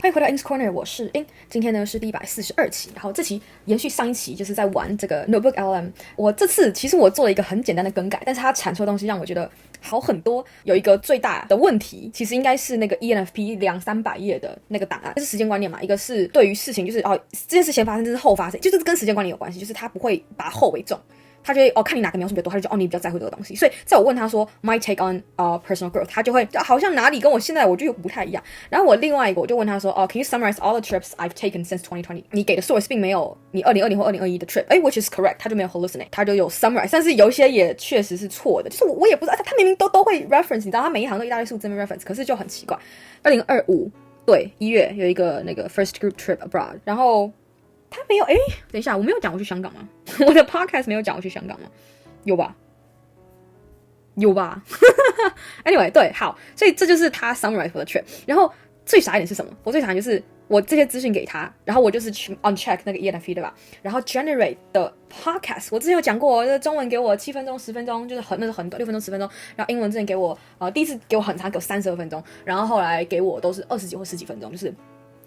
欢迎回到 Ins Corner， 我是 In。今天呢是第142期，然后这期延续上一期，就是在玩这个 Notebook LLM。我这次其实我做了一个很简单的更改，但是它产出的东西让我觉得好很多。有一个最大的问题，其实应该是那个 ENFP 200-300页的那个档案，这是时间观念嘛。一个是对于事情，就是这件事先发生，这是后发生，就是跟时间观念有关系，就是它不会把后为重。他就会看你哪个描述比较多，他就你比较在乎这个东西。所以在我问他说 my take on personal growth， 他就会好像哪里跟我现在我就又不太一样。然后我另外一个我就问他说can you summarize all the trips I've taken since 2020？ 你给的 source 并没有你2020或2021的 trip， which is correct， 他就没有 hallucinate， 他就有 summarize， 但是有一些也确实是错的，就是我也不知道他明明都会 reference， 你知道他每一行都一大堆数字 reference， 可是就很奇怪。2025对1月有一个那个 first group trip abroad， 然后他没有等一下，我没有讲我去香港吗？我的 podcast 没有讲我去香港吗？有吧anyway， 对，好，所以这就是他 summarize 的 trip。然后最傻一点是什么？我最傻一点就是我这些资讯给他，然后我就是去 uncheck 那个 ENFP 对吧？然后 generate 的 podcast， 我之前有讲过，中文给我7分钟、10分钟，就是那是很短，6分钟、10分钟。然后英文之前给我第一次给我很长，给我32分钟，然后后来给我都是20几或10几分钟，就是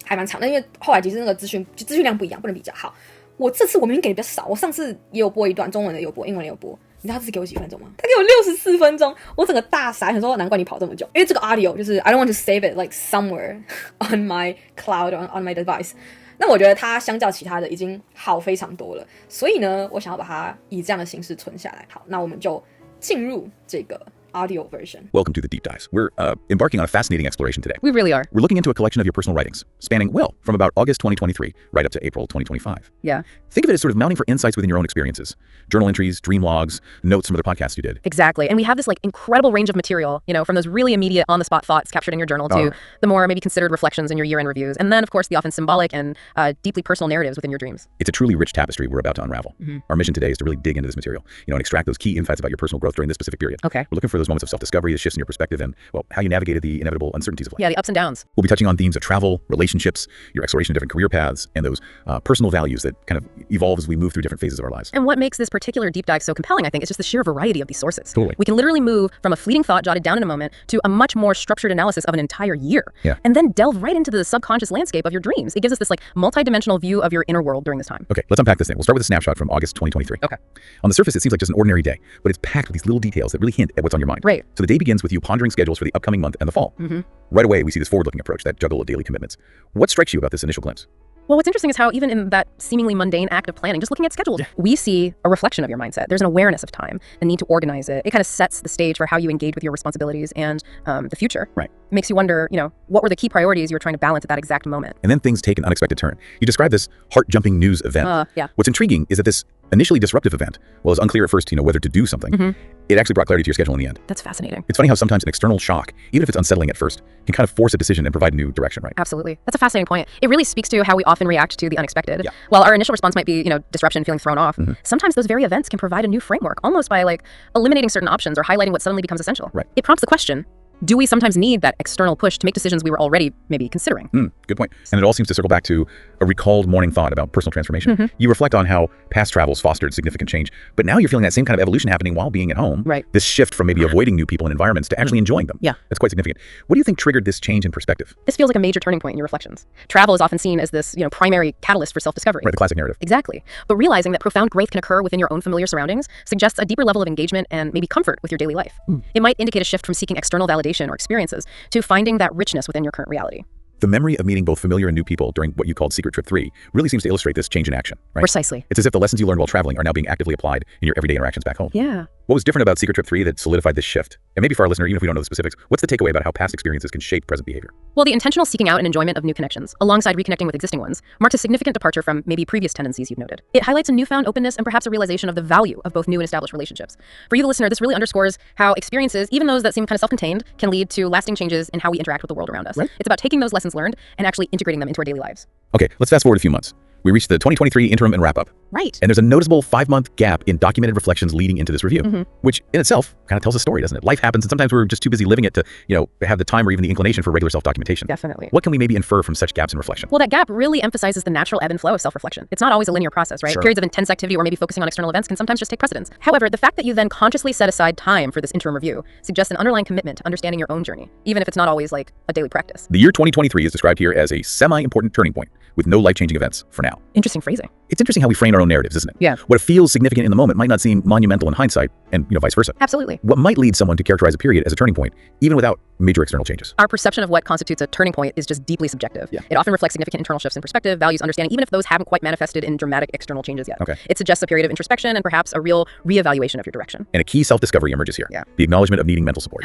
还蛮长的。因为后来其实那个资讯量不一样，不能比较好。我这次我明明给的比较少，我上次也有播一段，中文的有播，英文的有播。你知道他这次给我几分钟吗？他给我64分钟，我整个大傻，想说难怪你跑这么久，因为这个 audio 就是 I don't want to save it like somewhere on my cloud or on my device。那我觉得它相较其他的已经好非常多了，所以呢，我想要把它以这样的形式存下来。好，那我们就进入这个audio version. Welcome to the Deep Dives. We're embarking on a fascinating exploration today. We really are. We're looking into a collection of your personal writings, spanning, from about August 2023 right up to April 2025. Yeah. Think of it as sort of mounting for insights within your own experiences. Journal entries, dream logs, notes from other podcasts you did. Exactly. And we have this incredible range of material, from those really immediate on-the-spot thoughts captured in your journal to the more maybe considered reflections in your year-end reviews. And then, of course, the often symbolic and deeply personal narratives within your dreams. It's a truly rich tapestry we're about to unravel. Mm-hmm. Our mission today is to really dig into this material, and extract those key insights about your personal growth during this specific period. Okay. We're looking for those moments of self-discovery, shifts in your perspective, and how you navigated the inevitable uncertainties of life. Yeah, the ups and downs. We'll be touching on themes of travel, relationships, your exploration of different career paths, and those personal values that kind of evolve as we move through different phases of our lives. And what makes this particular deep dive so compelling, I think, is just the sheer variety of these sources. Totally. We can literally move from a fleeting thought jotted down in a moment to a much more structured analysis of an entire year. Yeah. And then delve right into the subconscious landscape of your dreams. It gives us this multi-dimensional view of your inner world during this time. Okay, let's unpack this thing. We'll start with a snapshot from August 2023. Okay. On the surface, it seems like just an ordinary day, but it's packed with these little details that really hint at what's on your mind. Right. So the day begins with you pondering schedules for the upcoming month and the fall. Mm-hmm. Right away, we see this forward-looking approach, that juggle of daily commitments. What strikes you about this initial glimpse? Well, what's interesting is how even in that seemingly mundane act of planning, just looking at schedules, we see a reflection of your mindset. There's an awareness of time, a need to organize it. It kind of sets the stage for how you engage with your responsibilities and the future. Right. It makes you wonder, what were the key priorities you were trying to balance at that exact moment? And then things take an unexpected turn. You describe this heart-jumping news event. Yeah. What's intriguing is that this initially disruptive event, well, it's unclear at first, whether to do something. Mm-hmm. It actually brought clarity to your schedule in the end. That's fascinating. It's funny how sometimes an external shock, even if it's unsettling at first, can kind of force a decision and provide a new direction, right? Absolutely. That's a fascinating point. It really speaks to how we often react to the unexpected. Yeah. While our initial response might be, disruption, feeling thrown off, mm-hmm. sometimes those very events can provide a new framework, almost by eliminating certain options or highlighting what suddenly becomes essential. Right. It prompts the question, do we sometimes need that external push to make decisions we were already maybe considering? Good point. And it all seems to circle back to a recalled morning thought about personal transformation. Mm-hmm. You reflect on how past travels fostered significant change, but now you're feeling that same kind of evolution happening while being at home. Right. This shift from maybe avoiding new people and environments to actually enjoying them. Yeah. That's quite significant. What do you think triggered this change in perspective? This feels like a major turning point in your reflections. Travel is often seen as this, primary catalyst for self-discovery. Right, the classic narrative. Exactly. But realizing that profound growth can occur within your own familiar surroundings suggests a deeper level of engagement and maybe comfort with your daily life. It might indicate a shift from seeking external validation or experiences to finding that richness within your current reality. The memory of meeting both familiar and new people during what you called Secret Trip 3 really seems to illustrate this change in action, right? Precisely. It's as if the lessons you learned while traveling are now being actively applied in your everyday interactions back home. Yeah. What was different about Secret Trip 3 that solidified this shift? And maybe for our listener, even if we don't know the specifics, what's the takeaway about how past experiences can shape present behavior? Well, the intentional seeking out and enjoyment of new connections, alongside reconnecting with existing ones, marks a significant departure from maybe previous tendencies you've noted. It highlights a newfound openness and perhaps a realization of the value of both new and established relationships. For you, the listener, this really underscores how experiences, even those that seem kind of self-contained, can lead to lasting changes in how we interact with the world around us. Right. It's about taking those lessons learned and actually integrating them into our daily lives. Okay, let's fast forward a few months. We reached the 2023 interim and wrap-up. Right. And there's a noticeable 5-month gap in documented reflections leading into this review, which in itself kind of tells a story, doesn't it? Life happens, and sometimes we're just too busy living it to, have the time or even the inclination for regular self-documentation. Definitely. What can we maybe infer from such gaps in reflection? Well, that gap really emphasizes the natural ebb and flow of self-reflection. It's not always a linear process, right? Sure. Periods of intense activity or maybe focusing on external events can sometimes just take precedence. However, the fact that you then consciously set aside time for this interim review suggests an underlying commitment to understanding your own journey, even if it's not always like a daily practice. The year 2023 is described here as a semi-important turning point with no life-changing events for now. Interesting phrasing. It's interesting how we frame our own narratives, isn't it? Yeah. What feels significant in the moment might not seem monumental in hindsight, and vice versa. Absolutely. What might lead someone to characterize a period as a turning point, even without major external changes? Our perception of what constitutes a turning point is just deeply subjective. Yeah. It often reflects significant internal shifts in perspective, values, understanding, even if those haven't quite manifested in dramatic external changes yet. Okay. It suggests a period of introspection and perhaps a real reevaluation of your direction. And a key self-discovery emerges here. Yeah. The acknowledgement of needing mental support.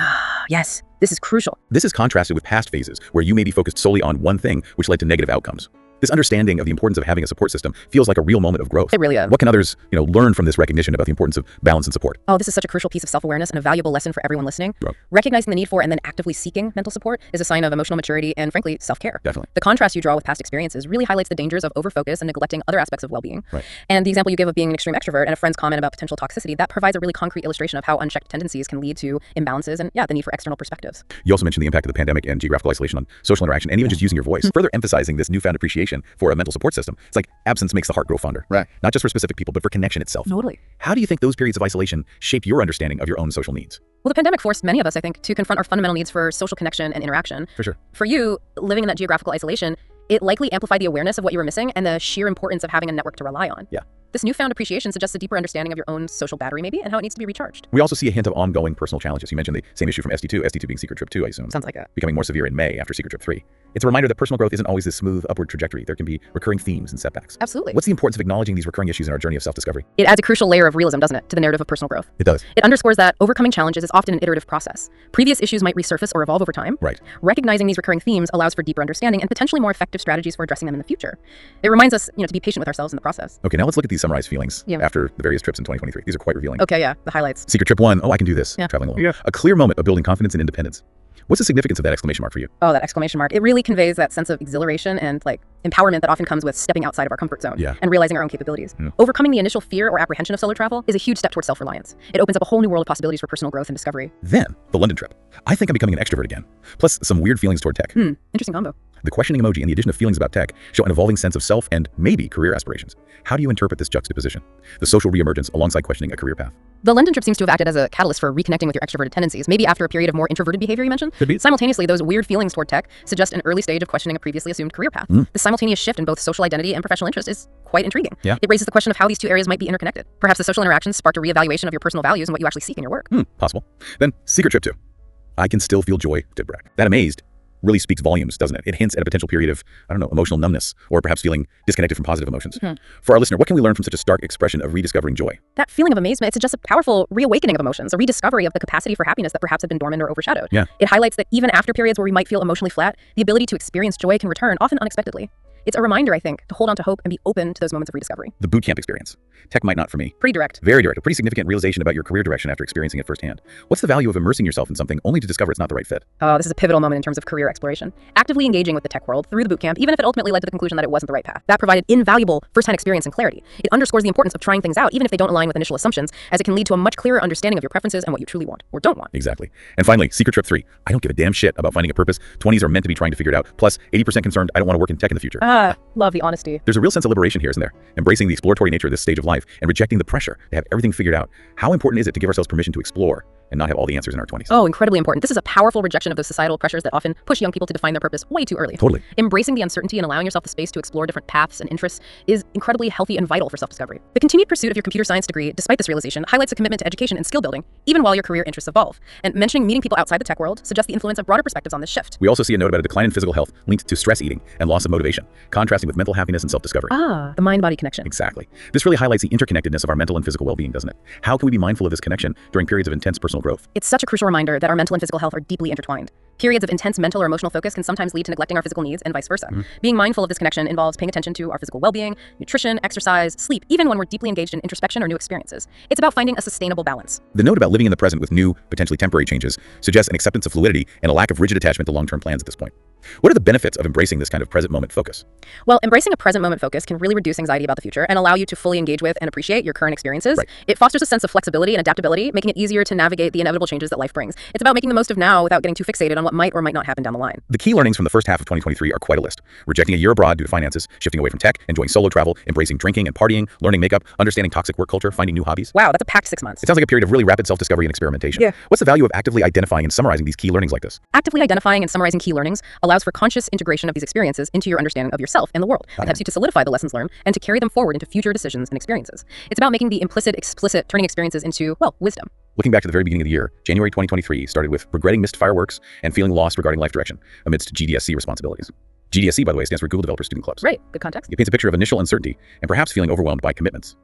Yes, this is crucial. This is contrasted with past phases where you may be focused solely on one thing, which led to negative outcomes. This understanding of the importance of having a support system feels like a real moment of growth. It really is. What can others, learn from this recognition about the importance of balance and support? Oh, this is such a crucial piece of self-awareness and a valuable lesson for everyone listening. Right. Recognizing the need for and then actively seeking mental support is a sign of emotional maturity and, frankly, self-care. Definitely. The contrast you draw with past experiences really highlights the dangers of overfocus and neglecting other aspects of well-being. Right. And the example you give of being an extreme extrovert and a friend's comment about potential toxicity, that provides a really concrete illustration of how unchecked tendencies can lead to imbalances and, the need for external perspectives. You also mentioned the impact of the pandemic and geographical isolation on social interaction and even just using your voice, further emphasizing this newfound appreciation for a mental support system. It's like absence makes the heart grow fonder. Right. Not just for specific people, but for connection itself. Totally. How do you think those periods of isolation shape your understanding of your own social needs? Well, the pandemic forced many of us, I think, to confront our fundamental needs for social connection and interaction. For sure. For you, living in that geographical isolation, it likely amplified the awareness of what you were missing and the sheer importance of having a network to rely on. Yeah. This newfound appreciation suggests a deeper understanding of your own social battery, maybe, and how it needs to be recharged. We also see a hint of ongoing personal challenges. You mentioned the same issue from ST2 being Secret Trip 2, I assume. Sounds like it. Becoming more severe in May after Secret Trip 3. It's a reminder that personal growth isn't always this smooth upward trajectory. There can be recurring themes and setbacks. Absolutely. What's the importance of acknowledging these recurring issues in our journey of self-discovery? It adds a crucial layer of realism, doesn't it, to the narrative of personal growth. It does. It underscores that overcoming challenges is often an iterative process. Previous issues might resurface or evolve over time. Right. Recognizing these recurring themes allows for deeper understanding and potentially more effective strategies for addressing them in the future. It reminds us, to be patient with ourselves in the process. Okay, now let's look at these summarized feelings after the various trips in 2023. These are quite revealing. Okay, yeah, the highlights. Secret Trip 1, I can do this, Yeah. traveling alone. Yeah. A clear moment of building confidence and independence. What's the significance of that exclamation mark for you? Oh, that exclamation mark. It really conveys that sense of exhilaration and empowerment that often comes with stepping outside of our comfort zone and realizing our own capabilities. Overcoming the initial fear or apprehension of solo travel is a huge step towards self-reliance. It opens up a whole new world of possibilities for personal growth and discovery. Then, the London trip. I think I'm becoming an extrovert again. Plus, some weird feelings toward tech. Interesting combo. The questioning emoji and the addition of feelings about tech show an evolving sense of self and maybe career aspirations. How do you interpret this juxtaposition? The social reemergence alongside questioning a career path. The London trip seems to have acted as a catalyst for reconnecting with your extroverted tendencies, maybe after a period of more introverted behavior you mentioned. Could be. Simultaneously, those weird feelings toward tech suggest an early stage of questioning a previously assumed career path. The simultaneous shift in both social identity and professional interest is quite intriguing. Yeah. It raises the question of how these two areas might be interconnected. Perhaps the social interactions sparked a reevaluation of your personal values and what you actually seek in your work. Possible. Then, Secret Trip 2. I can still feel joy, Tidbrack. That amazed really speaks volumes, doesn't it? It hints at a potential period of, emotional numbness, or perhaps feeling disconnected from positive emotions. For our listener, what can we learn from such a stark expression of rediscovering joy? That feeling of amazement, it suggests a powerful reawakening of emotions, a rediscovery of the capacity for happiness that perhaps had been dormant or overshadowed. Yeah. It highlights that even after periods where we might feel emotionally flat, the ability to experience joy can return, often unexpectedly. It's a reminder, I think, to hold on to hope and be open to those moments of rediscovery. The boot camp experience. Tech might not for me. Pretty direct. Very direct. A pretty significant realization about your career direction after experiencing it firsthand. What's the value of immersing yourself in something only to discover it's not the right fit? Oh, this is a pivotal moment in terms of career exploration. Actively engaging with the tech world through the bootcamp, even if it ultimately led to the conclusion that it wasn't the right path. That provided invaluable first-hand experience and clarity. It underscores the importance of trying things out, even if they don't align with initial assumptions, as it can lead to a much clearer understanding of your preferences and what you truly want or don't want. Exactly. And finally, Secret Trip 3. I don't give a damn shit about finding a purpose. 20s are meant to be trying to figure it out. Plus, 80% concerned I don't want to work in tech in the future. Love the honesty. There's a real sense of liberation here, isn't there? Embracing the exploratory nature of this stage of life and rejecting the pressure to have everything figured out. How important is it to give ourselves permission to explore and not have all the answers in our 20s? Oh, incredibly important. This is a powerful rejection of those societal pressures that often push young people to define their purpose way too early. Totally. Embracing the uncertainty and allowing yourself the space to explore different paths and interests is incredibly healthy and vital for self-discovery. The continued pursuit of your computer science degree, despite this realization, highlights a commitment to education and skill building, even while your career interests evolve. And mentioning meeting people outside the tech world suggests the influence of broader perspectives on this shift. We also see a note about a decline in physical health linked to stress eating and loss of motivation, contrasting with mental happiness and self-discovery. The mind-body connection. Exactly. This really highlights the interconnectedness of our mental and physical well-being, doesn't it? How can we be mindful of this connection during periods of intense personal growth? It's such a crucial reminder that our mental and physical health are deeply intertwined. Periods of intense mental or emotional focus can sometimes lead to neglecting our physical needs and vice versa. Being mindful of this connection involves paying attention to our physical well-being, nutrition, exercise, sleep, even when we're deeply engaged in introspection or new experiences. It's about finding a sustainable balance. The note about living in the present with new, potentially temporary changes suggests an acceptance of fluidity and a lack of rigid attachment to long-term plans at this point. What are the benefits of embracing this kind of present moment focus? Well, embracing a present moment focus can really reduce anxiety about the future and allow you to fully engage with and appreciate your current experiences. Right. It fosters a sense of flexibility and adaptability, making it easier to navigate the inevitable changes that life brings. It's about making the most of now without getting too fixated on what might or might not happen down the line. The key learnings from the first half of 2023 are quite a list. Rejecting a year abroad due to finances, shifting away from tech, enjoying solo travel, embracing drinking and partying, learning makeup, understanding toxic work culture, finding new hobbies. Wow, that's a packed 6 months. It sounds like a period of really rapid self-discovery and experimentation. Yeah. What's the value of actively identifying and summarizing these key learnings like this? Actively identifying and summarizing key learnings allows for conscious integration of these experiences into your understanding of yourself and the world. It helps you to solidify the lessons learned and to carry them forward into future decisions and experiences. It's about making the implicit, explicit, turning experiences into, well, wisdom. Looking back to the very beginning of the year, January 2023 started with regretting missed fireworks and feeling lost regarding life direction amidst GDSC responsibilities. GDSC, by the way, stands for Google Developer Student Clubs. Right, good context. It paints a picture of initial uncertainty and perhaps feeling overwhelmed by commitments.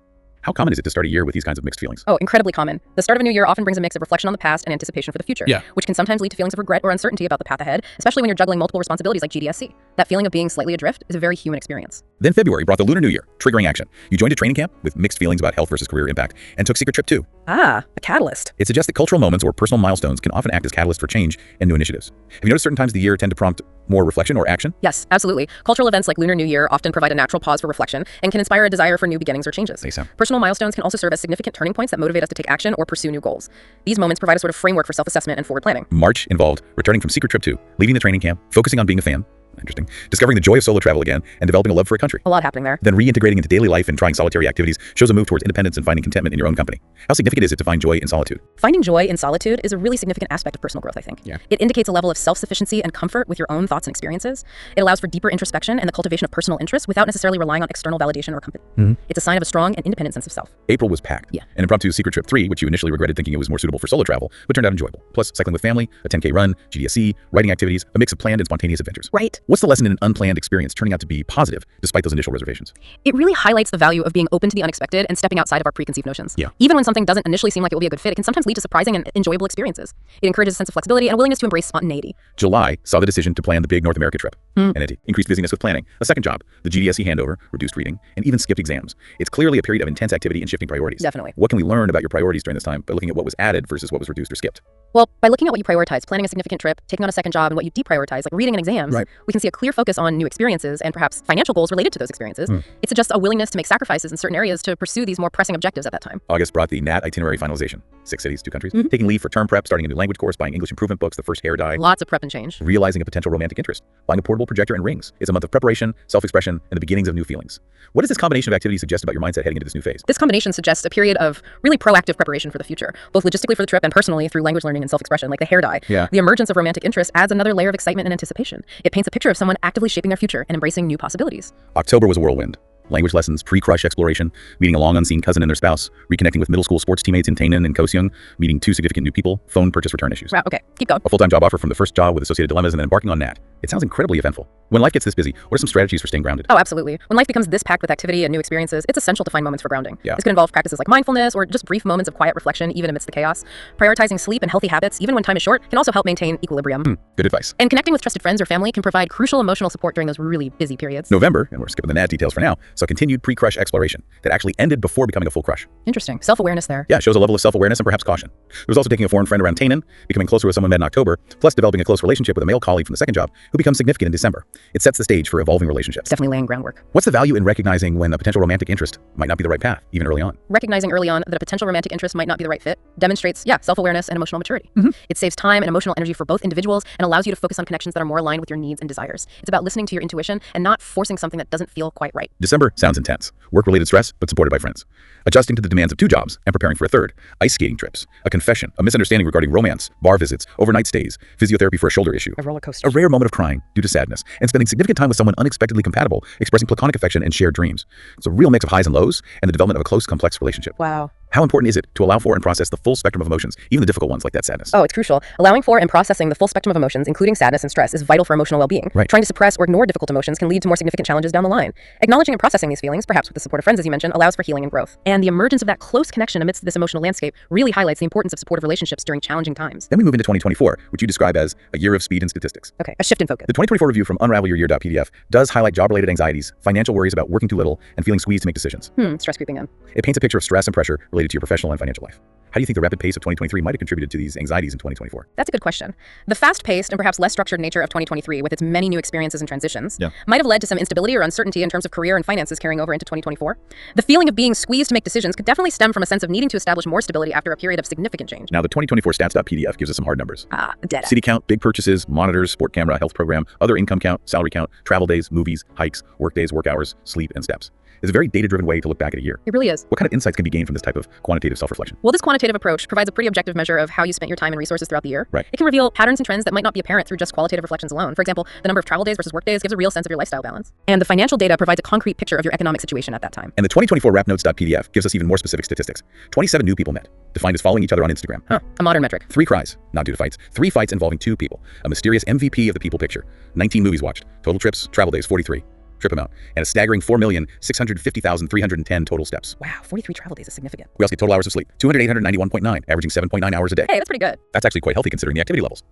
How common is it to start a year with these kinds of mixed feelings? Oh, incredibly common. The start of a new year often brings a mix of reflection on the past and anticipation for the future, Yeah. which can sometimes lead to feelings of regret or uncertainty about the path ahead, especially when you're juggling multiple responsibilities like GDSC. That feeling of being slightly adrift is a very human experience. Then February brought the Lunar New Year, triggering action. You joined a training camp with mixed feelings about health versus career impact and took Secret Trip 2. Ah, a catalyst. It suggests that cultural moments or personal milestones can often act as catalysts for change and new initiatives. Have you noticed certain times of the year tend to prompt more reflection or action? Yes, absolutely. Cultural events like Lunar New Year often provide a natural pause for reflection and can inspire a desire for new beginnings or changes. They sound. Personal milestones can also serve as significant turning points that motivate us to take action or pursue new goals. These moments provide a sort of framework for self-assessment and forward planning. March involved returning from Secret Trip 2, leaving the training camp, focusing on being a fan. Interesting. Discovering the joy of solo travel again and developing a love for a country. A lot happening there. Then reintegrating into daily life and trying solitary activities shows a move towards independence and finding contentment in your own company. How significant is it to find joy in solitude? Finding joy in solitude is a really significant aspect of personal growth, I think. Yeah. It indicates a level of self-sufficiency and comfort with your own thoughts and experiences. It allows for deeper introspection and the cultivation of personal interests without necessarily relying on external validation or company. It's a sign of a strong and independent sense of self. April was packed. Yeah. An impromptu Secret Trip 3, which you initially regretted thinking it was more suitable for solo travel, but turned out enjoyable. Plus, cycling with family, a 10K run, GDSC, writing activities, a mix of planned and spontaneous adventures. Right. What's the lesson in an unplanned experience turning out to be positive despite those initial reservations? It really highlights the value of being open to the unexpected and stepping outside of our preconceived notions. Yeah. Even when something doesn't initially seem like it will be a good fit, it can sometimes lead to surprising and enjoyable experiences. It encourages a sense of flexibility and a willingness to embrace spontaneity. July saw the decision to plan the big North America trip, and it increased busyness with planning, a second job, the GDSC handover, reduced reading, and even skipped exams. It's clearly a period of intense activity and shifting priorities. Definitely. What can we learn about your priorities during this time by looking at what was added versus what was reduced or skipped? Well, by looking at what you prioritize, planning a significant trip, taking on a second job, and what you deprioritize, like reading and exams, Right. we can see a clear focus on new experiences and perhaps financial goals related to those experiences. It suggests a willingness to make sacrifices in certain areas to pursue these more pressing objectives at that time. August brought the NAT itinerary finalization. 6 cities, 2 countries. Taking leave for term prep, starting a new language course, buying English improvement books, the first hair dye. Lots of prep and change. Realizing a potential romantic interest, buying a portable projector and rings. It's a month of preparation, self-expression, and the beginnings of new feelings. What does this combination of activities suggest about your mindset heading into this new phase? This combination suggests a period of really proactive preparation for the future, both logistically for the trip and personally through language learning and self-expression, like the hair dye. Yeah. The emergence of romantic interest adds another layer of excitement and anticipation. It paints a picture of someone actively shaping their future and embracing new possibilities. October was a whirlwind. Language lessons, pre-crush exploration, meeting a long unseen cousin and their spouse, reconnecting with middle school sports teammates in Tainan and Kaohsiung, meeting 2 significant new people, phone purchase return issues. Wow, okay, keep going. A full-time job offer from the first job with associated dilemmas and then embarking on NAT. It sounds incredibly eventful. When life gets this busy, what are some strategies for staying grounded? Oh, absolutely. When life becomes this packed with activity and new experiences, it's essential to find moments for grounding. Yeah. This could involve practices like mindfulness or just brief moments of quiet reflection, even amidst the chaos. Prioritizing sleep and healthy habits, even when time is short, can also help maintain equilibrium. Good advice. And connecting with trusted friends or family can provide crucial emotional support during those really busy periods. November, and we're skipping the NAT details for now, saw continued pre-crush exploration that actually ended before becoming a full crush. Interesting. Self-awareness there. Yeah, it shows a level of self-awareness and perhaps caution. There was also taking a foreign friend around Tainan, becoming closer with someone met in October, plus developing a close relationship with a male colleague from the second job who becomes significant in December. It sets the stage for evolving relationships. It's definitely laying groundwork. What's the value in recognizing when a potential romantic interest might not be the right path, even early on? Recognizing early on that a potential romantic interest might not be the right fit demonstrates, self-awareness and emotional maturity. It saves time and emotional energy for both individuals and allows you to focus on connections that are more aligned with your needs and desires. It's about listening to your intuition and not forcing something that doesn't feel quite right. December sounds intense. Work-related stress, but supported by friends. Adjusting to the demands of 2 jobs and preparing for a third. Ice skating trips, a confession, a misunderstanding regarding romance, bar visits, overnight stays, physiotherapy for a shoulder issue. A roller coaster. A rare moment of crying due to sadness, and spending significant time with someone unexpectedly compatible, expressing platonic affection and shared dreams. It's a real mix of highs and lows, and the development of a close, complex relationship. Wow. How important is it to allow for and process the full spectrum of emotions, even the difficult ones like that sadness? Oh, it's crucial. Allowing for and processing the full spectrum of emotions, including sadness and stress, is vital for emotional well-being. Right. Trying to suppress or ignore difficult emotions can lead to more significant challenges down the line. Acknowledging and processing these feelings, perhaps with the support of friends, as you mentioned, allows for healing and growth. And the emergence of that close connection amidst this emotional landscape really highlights the importance of supportive relationships during challenging times. Then we move into 2024, which you describe as a year of speed and statistics. Okay, a shift in focus. The 2024 review from unravelyouryear.pdf does highlight job-related anxieties, financial worries about working too little, and feeling squeezed to make decisions. Stress creeping in. It paints a picture of stress and pressure related to your professional and financial life. How do you think the rapid pace of 2023 might have contributed to these anxieties in 2024? That's a good question. The fast-paced and perhaps less structured nature of 2023, with its many new experiences and transitions, might have led to some instability or uncertainty in terms of career and finances carrying over into 2024. The feeling of being squeezed to make decisions could definitely stem from a sense of needing to establish more stability after a period of significant change. Now, the 2024 stats.pdf gives us some hard numbers. Data. City count, big purchases, monitors, sport camera, health program, other income count, salary count, travel days, movies, hikes, work days, work hours, sleep, and steps. It's a very data-driven way to look back at a year. It really is. What kind of insights can be gained from this type of quantitative self-reflection? Well, this quantitative approach provides a pretty objective measure of how you spent your time and resources throughout the year. Right. It can reveal patterns and trends that might not be apparent through just qualitative reflections alone. For example, the number of travel days versus work days gives a real sense of your lifestyle balance. And the financial data provides a concrete picture of your economic situation at that time. And the 2024 rapnotes.pdf gives us even more specific statistics. 27 new people met, defined as following each other on Instagram. A modern metric. 3 cries, not due to fights. 3 fights involving 2 people. A mysterious MVP of the people picture. 19 movies watched. Total trips, travel days, 43. Trip amount, and a staggering 4,650,310 total steps. Wow, 43 travel days is significant. We also get total hours of sleep, 891.9, averaging 7.9 hours a day. Hey, that's pretty good. That's actually quite healthy considering the activity levels.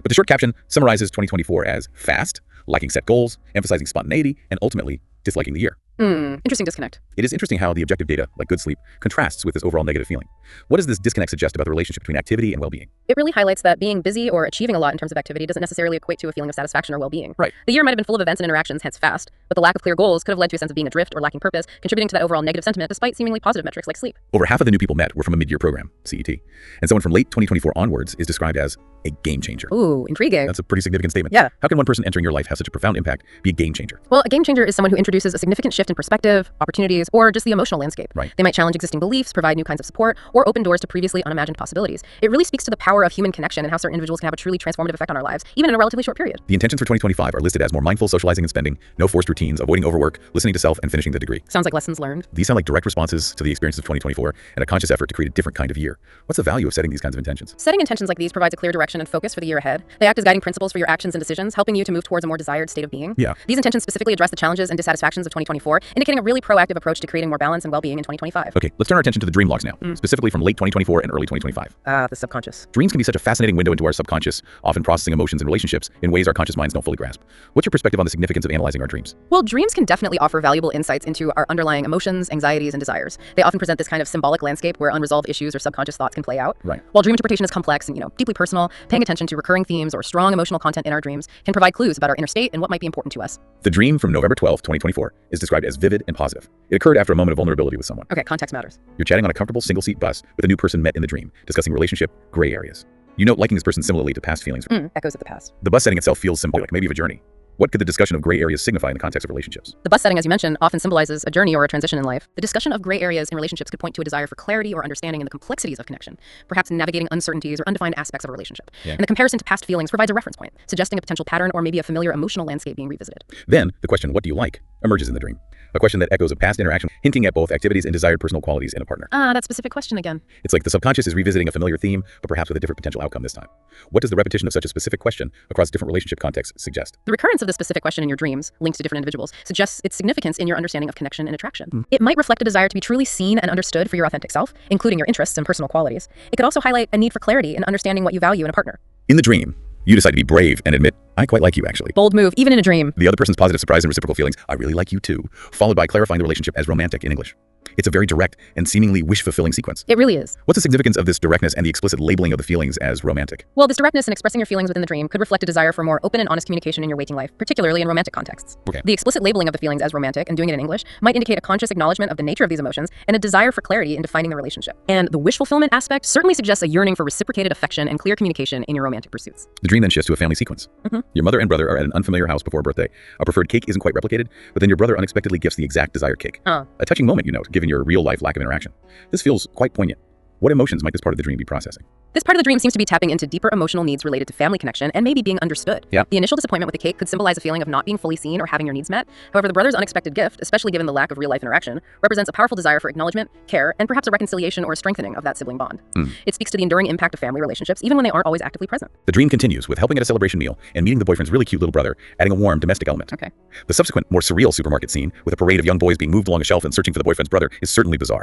But the short caption summarizes 2024 as fast, lacking set goals, emphasizing spontaneity, and ultimately disliking the year. Interesting disconnect. It is interesting how the objective data, like good sleep, contrasts with this overall negative feeling. What does this disconnect suggest about the relationship between activity and well-being? It really highlights that being busy or achieving a lot in terms of activity doesn't necessarily equate to a feeling of satisfaction or well-being. Right. The year might have been full of events and interactions, hence fast, but the lack of clear goals could have led to a sense of being adrift or lacking purpose, contributing to that overall negative sentiment despite seemingly positive metrics like sleep. Over half of the new people met were from a mid-year program, CET, and someone from late 2024 onwards is described as a game changer. Ooh, intriguing. That's a pretty significant statement. Yeah. How can one person entering your life have such a profound impact be a game changer? Well, a game changer is someone who introduces a significant shift in perspective, opportunities, or just the emotional landscape. Right. They might challenge existing beliefs, provide new kinds of support, or open doors to previously unimagined possibilities. It really speaks to the power of human connection and how certain individuals can have a truly transformative effect on our lives, even in a relatively short period. The intentions for 2025 are listed as more mindful socializing and spending, no forced routines, avoiding overwork, listening to self, and finishing the degree. Sounds like lessons learned. These sound like direct responses to the experiences of 2024 and a conscious effort to create a different kind of year. What's the value of setting these kinds of intentions? Setting intentions like these provides a clear direction and focus for the year ahead. They act as guiding principles for your actions and decisions, helping you to move towards a more desired state of being. Yeah. These intentions specifically address the challenges and dissatisfactions of 2024, indicating a really proactive approach to creating more balance and well-being in 2025. Okay, let's turn our attention to the dream logs now, specifically from late 2024 and early 2025. The subconscious. Dreams can be such a fascinating window into our subconscious, often processing emotions and relationships in ways our conscious minds don't fully grasp. What's your perspective on the significance of analyzing our dreams? Well, dreams can definitely offer valuable insights into our underlying emotions, anxieties, and desires. They often present this kind of symbolic landscape where unresolved issues or subconscious thoughts can play out. Right. While dream interpretation is complex and, deeply personal, paying attention to recurring themes or strong emotional content in our dreams can provide clues about our inner state and what might be important to us. The dream from November 12, 2024 is described as vivid and positive. It occurred after a moment of vulnerability with someone. Okay, context matters. You're chatting on a comfortable single-seat bus with a new person met in the dream, discussing relationship gray areas. You note liking this person similarly to past feelings. Echoes of the past. The bus setting itself feels symbolic, maybe of a journey. What could the discussion of gray areas signify in the context of relationships? The bus setting, as you mentioned, often symbolizes a journey or a transition in life. The discussion of gray areas in relationships could point to a desire for clarity or understanding in the complexities of connection, perhaps navigating uncertainties or undefined aspects of a relationship. Yeah. And the comparison to past feelings provides a reference point, suggesting a potential pattern or maybe a familiar emotional landscape being revisited. Then, the question, what do you like, emerges in the dream. A question that echoes a past interaction, hinting at both activities and desired personal qualities in a partner. That specific question again. It's like the subconscious is revisiting a familiar theme, but perhaps with a different potential outcome this time. What does the repetition of such a specific question across different relationship contexts suggest? The recurrence of the specific question in your dreams, linked to different individuals, suggests its significance in your understanding of connection and attraction. It might reflect a desire to be truly seen and understood for your authentic self, including your interests and personal qualities. It could also highlight a need for clarity in understanding what you value in a partner. In the dream, you decide to be brave and admit, I quite like you actually. Bold move, even in a dream. The other person's positive surprise and reciprocal feelings, I really like you too, followed by clarifying the relationship as romantic in English. It's a very direct and seemingly wish-fulfilling sequence. It really is. What's the significance of this directness and the explicit labeling of the feelings as romantic? Well, this directness in expressing your feelings within the dream could reflect a desire for more open and honest communication in your waking life, particularly in romantic contexts. Okay. The explicit labeling of the feelings as romantic and doing it in English might indicate a conscious acknowledgement of the nature of these emotions and a desire for clarity in defining the relationship. And the wish fulfillment aspect certainly suggests a yearning for reciprocated affection and clear communication in your romantic pursuits. The dream then shifts to a family sequence. Your mother and brother are at an unfamiliar house before a birthday. A preferred cake isn't quite replicated, but then your brother unexpectedly gifts the exact desired cake. A touching moment, you note, given your real-life lack of interaction. This feels quite poignant. What emotions might this part of the dream be processing? This part of the dream seems to be tapping into deeper emotional needs related to family connection and maybe being understood. Yeah. The initial disappointment with the cake could symbolize a feeling of not being fully seen or having your needs met. However, the brother's unexpected gift, especially given the lack of real-life interaction, represents a powerful desire for acknowledgement, care, and perhaps a reconciliation or a strengthening of that sibling bond. It speaks to the enduring impact of family relationships, even when they aren't always actively present. The dream continues with helping at a celebration meal and meeting the boyfriend's really cute little brother, adding a warm domestic element. Okay. The subsequent, more surreal supermarket scene with a parade of young boys being moved along a shelf and searching for the boyfriend's brother is certainly bizarre.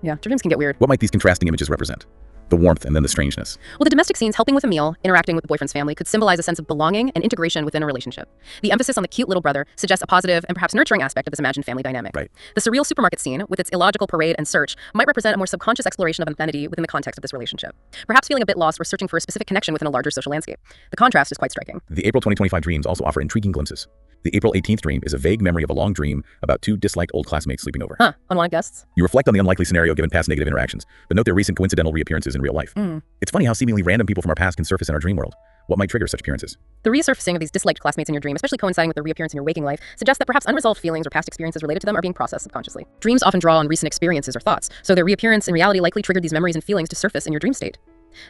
Yeah, dreams can get weird. What might these contrasting images represent? the warmth, and then the strangeness. Well, the domestic scenes helping with a meal, interacting with the boyfriend's family could symbolize a sense of belonging and integration within a relationship. The emphasis on the cute little brother suggests a positive and perhaps nurturing aspect of this imagined family dynamic. Right. The surreal supermarket scene, with its illogical parade and search, might represent a more subconscious exploration of identity within the context of this relationship. Perhaps feeling a bit lost or searching for a specific connection within a larger social landscape. The contrast is quite striking. The April 2025 dreams also offer intriguing glimpses. The April 18th dream is a vague memory of a long dream about two disliked old classmates sleeping over. Unwanted guests? You reflect on the unlikely scenario given past negative interactions, but note their recent coincidental reappearances in real life. It's funny how seemingly random people from our past can surface in our dream world. What might trigger such appearances? The resurfacing of these disliked classmates in your dream, especially coinciding with the reappearance in your waking life, suggests that perhaps unresolved feelings or past experiences related to them are being processed subconsciously. Dreams often draw on recent experiences or thoughts, so their reappearance in reality likely triggered these memories and feelings to surface in your dream state.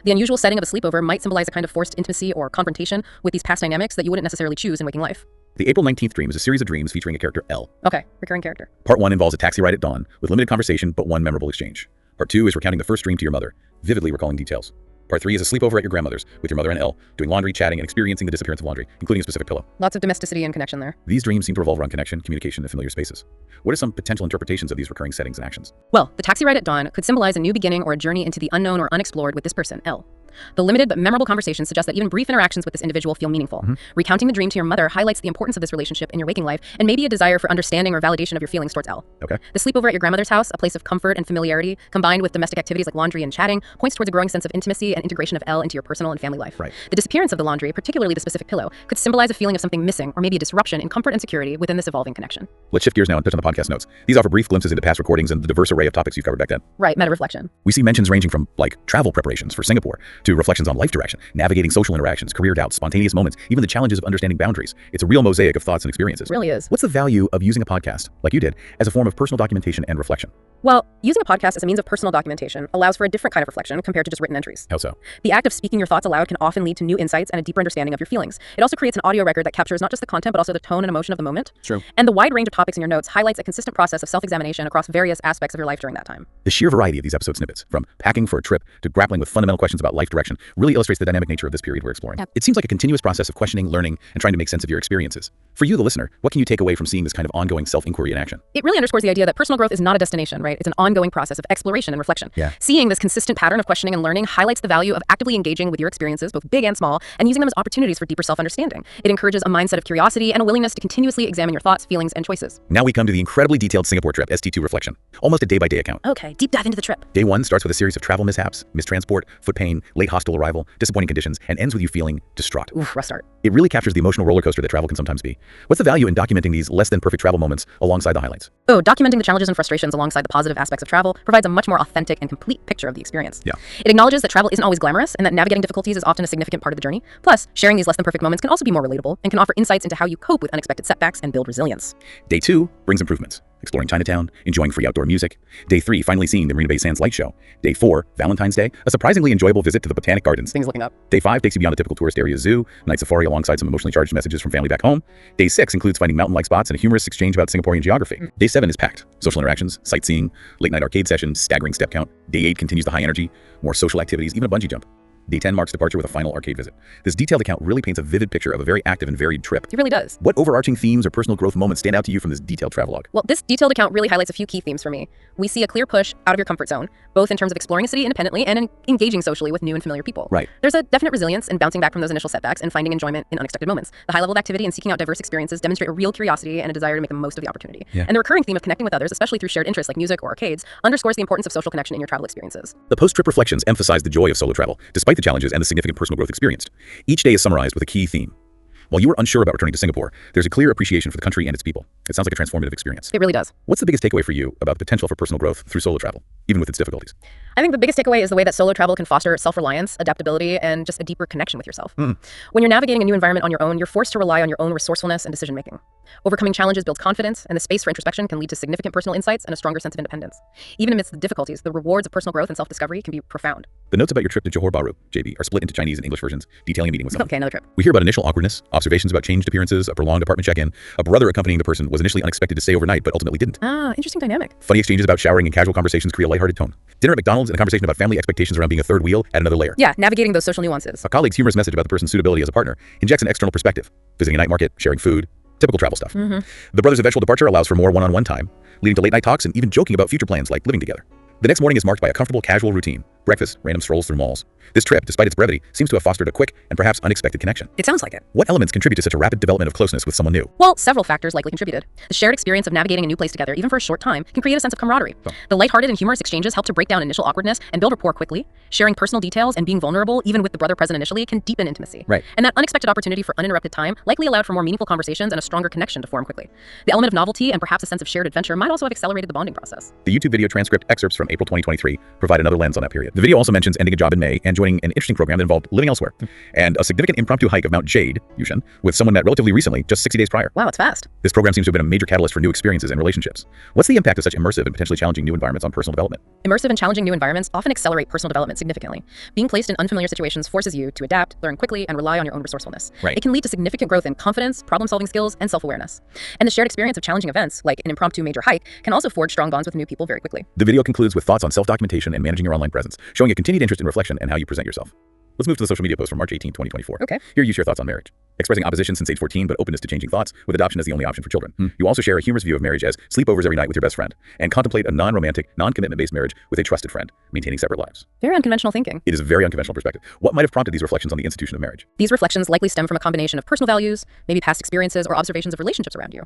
The unusual setting of a sleepover might symbolize a kind of forced intimacy or confrontation with these past dynamics that you wouldn't necessarily choose in waking life. The April 19th dream is a series of dreams featuring a character L. Okay, recurring character. Part 1 involves a taxi ride at dawn with limited conversation but one memorable exchange. Part 2 is recounting the first dream to your mother, vividly recalling details. Part 3 is a sleepover at your grandmother's with your mother and L, doing laundry, chatting, and experiencing the disappearance of laundry, including a specific pillow. Lots of domesticity and connection there. These dreams seem to revolve around connection, communication, and familiar spaces. What are some potential interpretations of these recurring settings and actions? Well, the taxi ride at dawn could symbolize a new beginning or a journey into the unknown or unexplored with this person, L. The limited but memorable conversations suggest that even brief interactions with this individual feel meaningful. Recounting the dream to your mother highlights the importance of this relationship in your waking life and maybe a desire for understanding or validation of your feelings towards L. Okay. The sleepover at your grandmother's house, a place of comfort and familiarity, combined with domestic activities like laundry and chatting, points towards a growing sense of intimacy and integration of L into your personal and family life. Right. The disappearance of the laundry, particularly the specific pillow, could symbolize a feeling of something missing or maybe a disruption in comfort and security within this evolving connection. Let's shift gears now and touch on the podcast notes. These offer brief glimpses into past recordings and the diverse array of topics you've covered back then. Right, meta-reflection. We see mentions ranging from, travel preparations for Singapore to reflections on life direction, navigating social interactions, career doubts, spontaneous moments, even the challenges of understanding boundaries. It's a real mosaic of thoughts and experiences. It really is. What's the value of using a podcast, like you did, as a form of personal documentation and reflection? Well, using a podcast as a means of personal documentation allows for a different kind of reflection compared to just written entries. How so? The act of speaking your thoughts aloud can often lead to new insights and a deeper understanding of your feelings. It also creates an audio record that captures not just the content, but also the tone and emotion of the moment. True. And the wide range of topics in your notes highlights a consistent process of self-examination across various aspects of your life during that time. The sheer variety of these episode snippets, from packing for a trip to grappling with fundamental questions about life direction, really illustrates the dynamic nature of this period we're exploring. It seems like a continuous process of questioning, learning, and trying to make sense of your experiences. For you, the listener, what can you take away from seeing this kind of ongoing self-inquiry in action? It really underscores the idea that personal growth is not a destination, right? It's an ongoing process of exploration and reflection. Yeah. Seeing this consistent pattern of questioning and learning highlights the value of actively engaging with your experiences, both big and small, and using them as opportunities for deeper self-understanding. It encourages a mindset of curiosity and a willingness to continuously examine your thoughts, feelings, and choices. Now we come to the incredibly detailed Singapore trip, ST2 reflection. Almost a day-by-day account. Okay, deep dive into the trip. Day 1 starts with a series of travel mishaps, mistransport, foot pain, late hostel arrival, disappointing conditions, and ends with you feeling distraught. Oof, rough start. It really captures the emotional roller coaster that travel can sometimes be. What's the value in documenting these less-than-perfect travel moments alongside the highlights? Oh, documenting the challenges and frustrations alongside the positive aspects of travel provides a much more authentic and complete picture of the experience. Yeah. It acknowledges that travel isn't always glamorous and that navigating difficulties is often a significant part of the journey. Plus, sharing these less-than-perfect moments can also be more relatable and can offer insights into how you cope with unexpected setbacks and build resilience. Day 2 brings improvements. Exploring Chinatown, enjoying free outdoor music. Day 3, finally seeing the Marina Bay Sands light show. Day 4, Valentine's Day, a surprisingly enjoyable visit to the Botanic Gardens. Things looking up. Day 5 takes you beyond the typical tourist area zoo, night safari alongside some emotionally charged messages from family back home. Day 6 includes finding mountain-like spots and a humorous exchange about Singaporean geography. Day 7 is packed. Social interactions, sightseeing, late-night arcade sessions, staggering step count. Day 8 continues the high energy, more social activities, even a bungee jump. Day 10 marks departure with a final arcade visit. This detailed account really paints a vivid picture of a very active and varied trip. It really does. What overarching themes or personal growth moments stand out to you from this detailed travelogue? Well, this detailed account really highlights a few key themes for me. We see a clear push out of your comfort zone, both in terms of exploring a city independently and in engaging socially with new and familiar people. Right. There's a definite resilience in bouncing back from those initial setbacks and finding enjoyment in unexpected moments. The high level of activity and seeking out diverse experiences demonstrate a real curiosity and a desire to make the most of the opportunity. Yeah. And the recurring theme of connecting with others, especially through shared interests like music or arcades, underscores the importance of social connection in your travel experiences. The post-trip reflections emphasize the joy of solo travel, despite the challenges and the significant personal growth experienced. Each day is summarized with a key theme. While you were unsure about returning to Singapore, there's a clear appreciation for the country and its people. It sounds like a transformative experience. It really does. What's the biggest takeaway for you about the potential for personal growth through solo travel, even with its difficulties? I think the biggest takeaway is the way that solo travel can foster self-reliance, adaptability, and just a deeper connection with yourself. When you're navigating a new environment on your own, you're forced to rely on your own resourcefulness and decision-making. Overcoming challenges builds confidence, and the space for introspection can lead to significant personal insights and a stronger sense of independence. Even amidst the difficulties, the rewards of personal growth and self-discovery can be profound. The notes about your trip to Johor Bahru, JB, are split into Chinese and English versions, detailing a meeting with someone. Okay, another trip. We hear about initial awkwardness, observations about changed appearances, a prolonged apartment check-in. A brother accompanying the person was initially unexpected to stay overnight, but ultimately didn't. Ah, interesting dynamic. Funny exchanges about showering and casual conversations create a lighthearted tone. Dinner at McDonald's and a conversation about family expectations around being a third wheel add another layer. Yeah, navigating those social nuances. A colleague's humorous message about the person's suitability as a partner injects an external perspective. Visiting a night market, sharing food, typical travel stuff. The brothers' eventual departure allows for more one-on-one time, leading to late-night talks and even joking about future plans like living together. The next morning is marked by a comfortable, casual routine, breakfast, random strolls through malls. This trip, despite its brevity, seems to have fostered a quick and perhaps unexpected connection. It sounds like it. What elements contribute to such a rapid development of closeness with someone new? Well, several factors likely contributed. The shared experience of navigating a new place together, even for a short time, can create a sense of camaraderie. The lighthearted and humorous exchanges help to break down initial awkwardness and build rapport quickly. Sharing personal details and being vulnerable, even with the brother present initially, can deepen intimacy. Right. And that unexpected opportunity for uninterrupted time likely allowed for more meaningful conversations and a stronger connection to form quickly. The element of novelty and perhaps a sense of shared adventure might also have accelerated the bonding process. The YouTube video transcript excerpts from April 2023 provide another lens on that period. The video also mentions ending a job in May and joining an interesting program that involved living elsewhere, and a significant impromptu hike of Mount Jade, Yushan, with someone met relatively recently, just 60 days prior. Wow, it's fast. This program seems to have been a major catalyst for new experiences and relationships. What's the impact of such immersive and potentially challenging new environments on personal development? Immersive and challenging new environments often accelerate personal development significantly. Being placed in unfamiliar situations forces you to adapt, learn quickly, and rely on your own resourcefulness. Right. It can lead to significant growth in confidence, problem-solving skills, and self-awareness. And the shared experience of challenging events, like an impromptu major hike, can also forge strong bonds with new people very quickly. The video concludes with thoughts on self-documentation and managing your online presence, showing a continued interest in reflection and how you present yourself. Let's move to the social media post from March 18, 2024. Okay. Here you share thoughts on marriage. Expressing opposition since age 14, but openness to changing thoughts, with adoption as the only option for children. You also share a humorous view of marriage as sleepovers every night with your best friend, and contemplate a non-romantic, non-commitment-based marriage with a trusted friend, maintaining separate lives. Very unconventional thinking. It is a very unconventional perspective. What might have prompted these reflections on the institution of marriage? These reflections likely stem from a combination of personal values, maybe past experiences, or observations of relationships around you.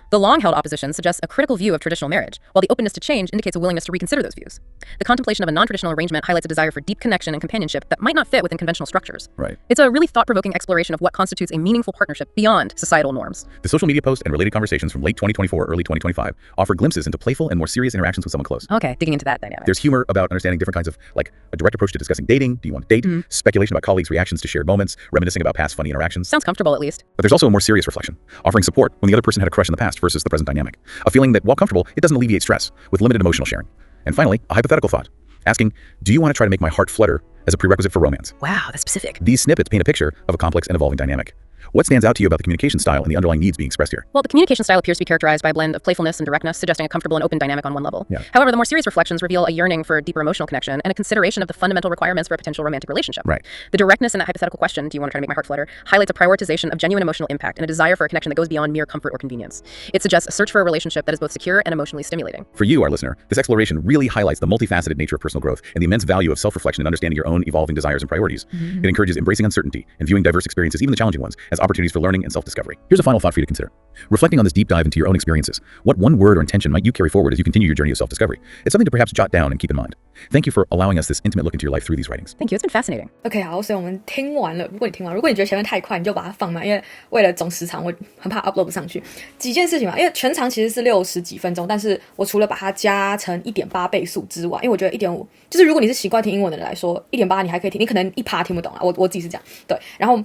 The long-held opposition suggests a critical view of traditional marriage, while the openness to change indicates a willingness to reconsider those views. The contemplation of a non-traditional arrangement highlights a desire for deep connection and companionship that might not fit within conventional structures. Right. It's a really thought-provoking exploration of what constitutes a meaningful partnership beyond societal norms. The social media post and related conversations from late 2024, early 2025 offer glimpses into playful and more serious interactions with someone close. Okay, digging into that dynamic. There's humor about understanding different kinds of, like, a direct approach to discussing dating, do you want to date, speculation about colleagues' reactions to shared moments, reminiscing about past funny interactions. Sounds comfortable, at least. But there's also a more serious reflection, offering support when the other person had a crush in the past versus the present dynamic. A feeling that, while comfortable, it doesn't alleviate stress, with limited emotional sharing. And finally, a hypothetical thought, asking, do you want to try to make my heart flutter as a prerequisite for romance? Wow, that's specific. These snippets paint a picture of a complex and evolving dynamic. What stands out to you about the communication style and the underlying needs being expressed here? Well, the communication style appears to be characterized by a blend of playfulness and directness, suggesting a comfortable and open dynamic on one level. Yeah. However, the more serious reflections reveal a yearning for deeper emotional connection and a consideration of the fundamental requirements for a potential romantic relationship. Right. The directness in that hypothetical question, do you want to try to make my heart flutter, highlights a prioritization of genuine emotional impact and a desire for a connection that goes beyond mere comfort or convenience. It suggests a search for a relationship that is both secure and emotionally stimulating. For you, our listener, this exploration really highlights the multifaceted nature of personal growth and the immense value of self-reflection and understanding your own evolving desires and priorities. It encourages embracing uncertainty and viewing diverse experiences, even the challenging ones, as opportunities for learning and self-discovery. Here's a final thought for you to consider. Reflecting on this deep dive into your own experiences, what one word or intention might you carry forward as you continue your journey of self-discovery? It's something to perhaps jot down and keep in mind. Thank you for allowing us this intimate look into your life through these writings. Thank you, it's been fascinating. OK， 好，所以我们听完了。如果你觉得前面太快，你就把它放慢，因为为了总时长，我很怕 upload 不上去。几件事情嘛，因为全长其实是60几分钟，但是我除了把它加成 1.8 倍速之外，因为我觉得 1.5， 就是如果你是习惯听英文的人来说 1.8 你还可以听，你可能一趴听不懂啊，我自己是这样，对，然后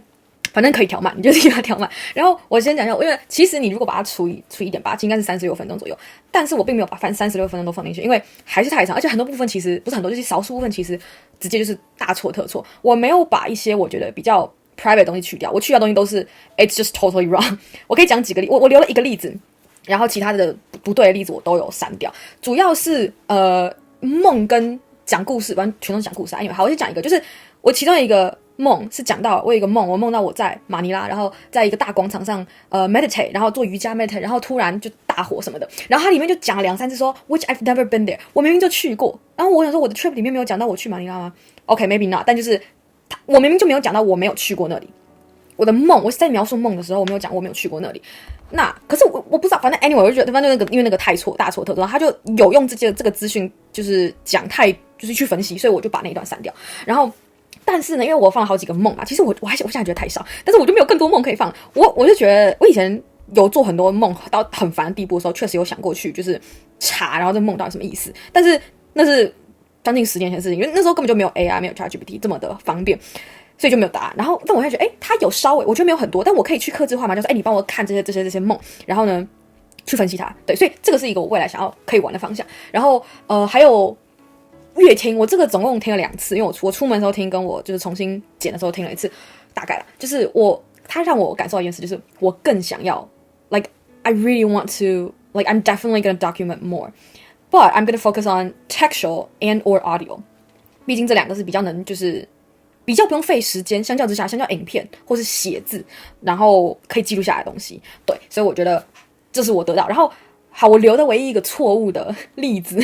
反正可以调慢，你就自己把它调慢。然后我先讲一下，因为其实你如果把它除以 1.8， 其实应该是36分钟左右。但是我并没有把36分钟都放进去，因为还是太长，而且很多部分其实不是很多，就是少数部分其实直接就是大错特错。我没有把一些我觉得比较 private 的东西去掉，我去掉的东西都是 it's just totally wrong。我可以讲几个例，我留了一个例子，然后其他的不对的例子我都有删掉。主要是梦跟讲故事，完全都是讲故事。因为好，我先讲一个，就是我其中一个梦是讲到我有一个梦，我梦到我在马尼拉，然后在一个大广场上meditate， 然后做瑜伽 meditate， 然后突然就大火什么的，然后它里面就讲了2-3次说 which I've never been there， 我明明就去过，然后我想说我的 trip 里面没有讲到我去马尼拉吗 ？OK maybe not， 但就是我明明就没有讲到我没有去过那里。我的梦，我是在描述梦的时候，我没有讲我没有去过那里。那可是我不知道，反正 anyway， 我就觉得反正因为那个大错特错，他就有用这个资讯，就是讲就是去分析，所以我就把那一段删掉。然后，但是呢，因为我放了好几个梦啊，其实我现在觉得太少，但是我就没有更多梦可以放。我就觉得我以前有做很多梦到很烦的地步的时候，确实有想过去就是查，然后这梦到底什么意思。但是那是将近10年前的事情，因为那时候根本就没有 AI， 没有 ChatGPT 这么的方便。所以就没有答案。然后，但我现在觉得，他有稍微，我觉得没有很多，但我可以去客制化嘛，就是你帮我看这些梦，然后呢，去分析它。对，所以这个是一个我未来想要可以玩的方向。然后，还有乐听，我这个总共听了2次，因为我出门的时候听，跟我就是重新剪的时候听了1次，大概啦。就是它让我感受到一件事，就是我更想要 ，like I really want to, like I'm definitely gonna document more, but I'm gonna focus on textual and or audio。毕竟这2个是比较能就是比较不用费时间，相较之下，相较影片或是写字，然后可以记录下来的东西，对，所以我觉得这是我得到。然后好，我留的唯一一个错误的例子，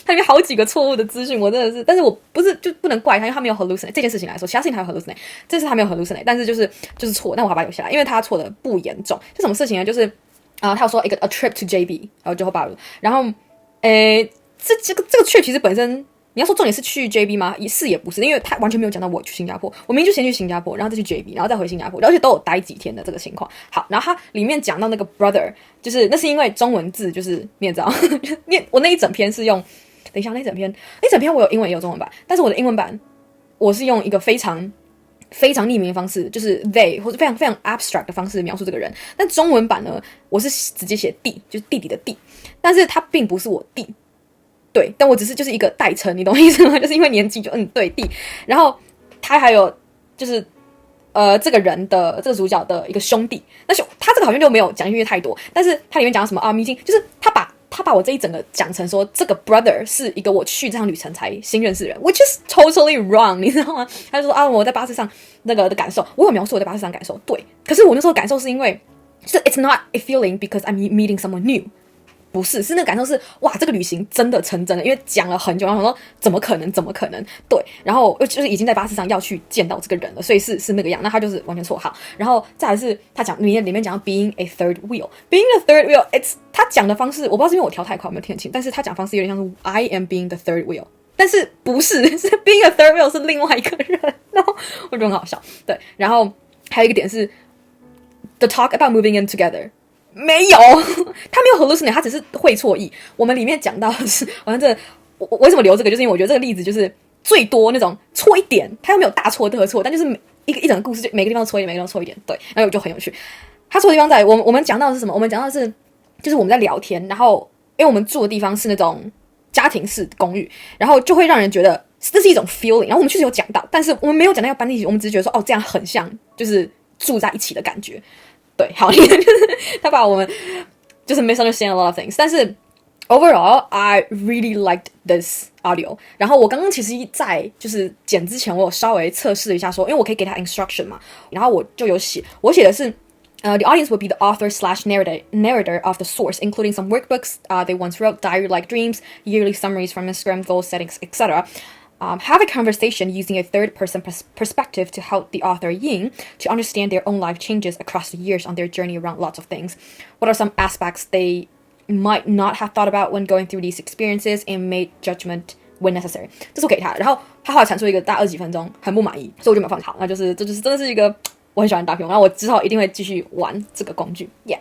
它里面好几个错误的资讯，我真的是，但是我不是就不能怪他，因为他没有 hallucinate 这件事情来说，其他事情他有 hallucinate， 这次他没有 hallucinate， 但是就是错，但我还把它留下来，因为他错的不严重。是什么事情呢？就是他有说一个 a trip to JB， 然后就把，然后这个 trip 其实本身。你要说重点是去 JB 吗？也不是，因为他完全没有讲到我去新加坡，我明明就先去新加坡，然后再去 JB， 然后再回新加坡，而且都有待几天的这个情况。好，然后他里面讲到那个 brother， 就是那是因为中文字就是你也知道，我那一整篇是用，等一下那一整篇我有英文也有中文版，但是我的英文版我是用一个非常匿名的方式，就是 they 或者非常非常 abstract 的方式描述这个人，但中文版呢，我是直接写弟，就是弟弟的弟，但是他并不是我弟。对，但我只是就是一个代称，你懂我意思吗？就是因为年纪就对弟，然后他还有就是这个人的这个主角的一个兄弟，那他这个好像就没有讲音乐太多，但是他里面讲到什么啊，meeting，就是他把我这一整个讲成说这个 brother 是一个我去这趟旅程才新认识的人 ，which is totally wrong， 你知道吗？他就说啊，我在巴士上那个的感受，我有描述我在巴士上感受，对，可是我那时候感受是因为就是 it's not a feeling because I'm meeting someone new。不是，是那个感受是哇，这个旅行真的成真了，因为讲了很久，然后我说怎么可能？对，然后就是已经在巴士上要去见到这个人了，所以是那个样，那他就是完全错。好，然后再来是他讲里面讲到 being a third wheel，being a third wheel， 他讲的方式我不知道是因为我调太快，我没有听得清，但是他讲方式有点像是 I am being the third wheel， 但是不是，是 being a third wheel 是另外一个人，然后我觉得很好笑。对，然后还有一个点是 the talk about moving in together。没有，他没有 hallucinate， 他只是会错意。我们里面讲到的是，反正我为什么留这个，就是因为我觉得这个例子就是最多那种错一点，他又没有大错特错，但就是一整个故事就每个地方错一点，每个地方错一点，对，然后就很有趣。他错的地方在我们讲到的是什么？我们讲到的是就是我们在聊天，然后因为我们住的地方是那种家庭式公寓，然后就会让人觉得这是一种 feeling。然后我们确实有讲到，但是我们没有讲到要搬在一起，我们只是觉得说哦，这样很像就是住在一起的感觉。对，好，就是他把我们就是 misunderstand a lot of things， 但是 overall I really liked this audio。然后我刚刚其实在就是剪之前，我有稍微测试一下说，因为我可以给他 instruction 嘛，然后我就有写，我写的是the audience would be the author/narrator of the source, including some workbooks they once wrote, diary-like dreams, yearly summaries from Instagram, goal settings, etc.Have a conversation using a third-person perspective to help the author Ying to understand their own life changes across the years on their journey around lots of things. What are some aspects they might not have thought about when going through these experiences and made judgment when necessary? 这是我给他的，然后他后来阐述一个大20几分钟，很不满意，所以我就没有放好。那就是这就是真的是一个我很喜欢的大屏幕，然后我之后一定会继续玩这个工具。Yeah。